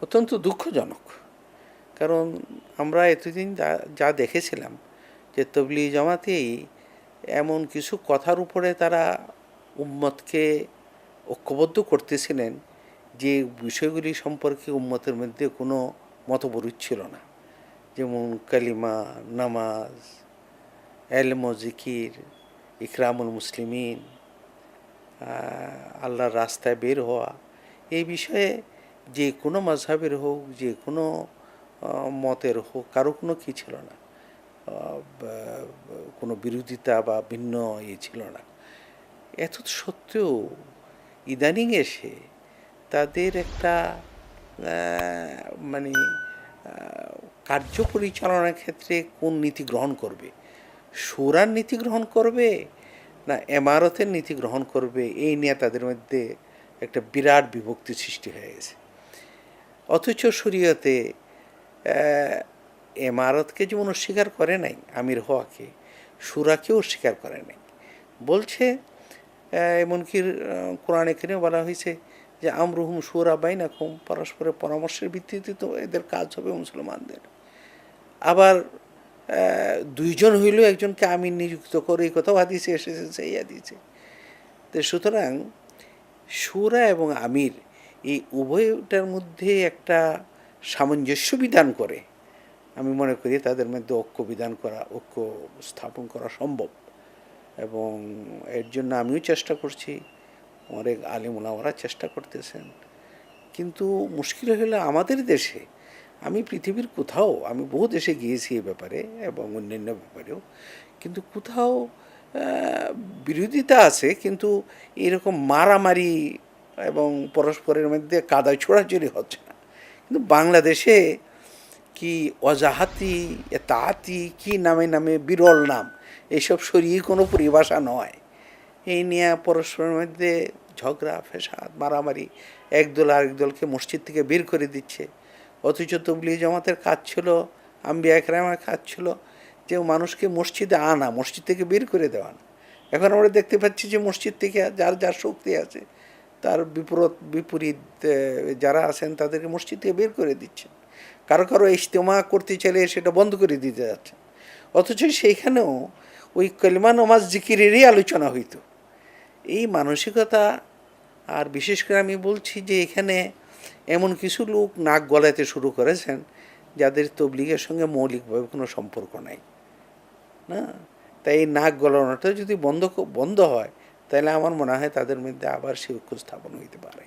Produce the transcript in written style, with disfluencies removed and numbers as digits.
অত্যন্ত দুঃখজনক। কারণ আমরা এতদিন যা দেখেছিলাম যে তবলিগি জামাতেই এমন কিছু কথার উপরে তারা উম্মতকে ঐক্যবদ্ধ করতেছিলেন যে বিষয়গুলি সম্পর্কে উম্মতের মধ্যে কোনো মতবিরোধ ছিল না, যেমন কালিমা, নামাজ, এলম ও জিকির, ইকরামুল মুসলিমিন, আল্লাহর রাস্তায় বের হওয়া। এই বিষয়ে যে কোনো মাযহাবের হোক, যে কোনো মতের হোক, কারো কোনো কী ছিল না, কোনো বিরোধিতা বা ভিন্ন ছিল না। এত সত্ত্বেও ইদানিং এসে তাদের একটা মানে কার্য পরিচালনার ক্ষেত্রে কোন নীতি গ্রহণ করবে, শূরার নীতি গ্রহণ করবে না এমারতের নীতি গ্রহণ করবে, এই নিয়ে তাদের মধ্যে একটা বিরাট বিভক্তি সৃষ্টি হয়ে গেছে। অথচ শরীয়তে এমারতকে যেমন অস্বীকার করে নাই আমির হওয়াকে, শূরাকেও অস্বীকার করে নাই। বলছে এমনকি কোরআনে কারিমে বলা হয়েছে যে আমরুহুম শুরা বাইনাকুম, পরস্পরের পরামর্শের ভিত্তিতে তো এদের কাজ হবে মুসলমানদের। আবার দুইজন হইলেও একজনকে আমির নিযুক্ত করে, এই কথাও হাদিসে এসেছে, সেই হাদিসে। তো সুতরাং শুরা এবং আমির এই উভয়টার মধ্যে একটা সামঞ্জস্য বিধান করে আমি মনে করি তাদের মধ্যে ঐক্য বিধান করা, ঐক্য স্থাপন করা সম্ভব। এবং এর জন্য আমিও চেষ্টা করছি, অনেক আলিম ওলামারা চেষ্টা করতেছেন। কিন্তু মুশকিল হলো আমাদের দেশে, আমি পৃথিবীর কোথাও, আমি বহু দেশে গিয়েছি এ ব্যাপারে এবং অন্যান্য ব্যাপারেও, কিন্তু কোথাও বিরোধিতা আছে, কিন্তু এরকম মারামারি এবং পরস্পরের মধ্যে কাদা ছোড়াছড়ি হচ্ছে না। কিন্তু বাংলাদেশে কি অজাহাতি, তাঁতি, কি নামে নামে বিরল নাম, এইসব সরিয়ে কোনো পরিভাষা নয়। এই নিয়ে পরস্পরের মধ্যে ঝগড়া ফেসাদ মারামারি, একদল আরেক দলকে মসজিদ থেকে বের করে দিচ্ছে। অথচ তবলিগি জামাতের কাজ ছিল, আম্বিয়া একরামের কাজ ছিল যে মানুষকে মসজিদে আনা, মসজিদ থেকে বের করে দেওয়া না। এখন আমরা দেখতে পাচ্ছি যে মসজিদ থেকে যার যার শক্তি আছে তার বিপরীত যারা আছেন তাদেরকে মসজিদ থেকে বের করে দিচ্ছেন। কারো কারো ইজতেমা করতে চাইলে সেটা বন্ধ করে দিতে যাচ্ছে। অথচ সেইখানেও ওই কলিমা নামাজ জিকিরেরই আলোচনা হইতো। এই মানসিকতা, আর বিশেষ করে আমি বলছি যে এখানে এমন কিছু লোক নাক গলাতে শুরু করেছেন যাদের তবলিগের সঙ্গে মৌলিকভাবে কোনো সম্পর্ক নাই, না? তাই এই নাক গলানোটা যদি বন্ধ হয় তাহলে আমার মনে হয় তাদের মধ্যে আবার সে ঐক্য স্থাপন হইতে পারে।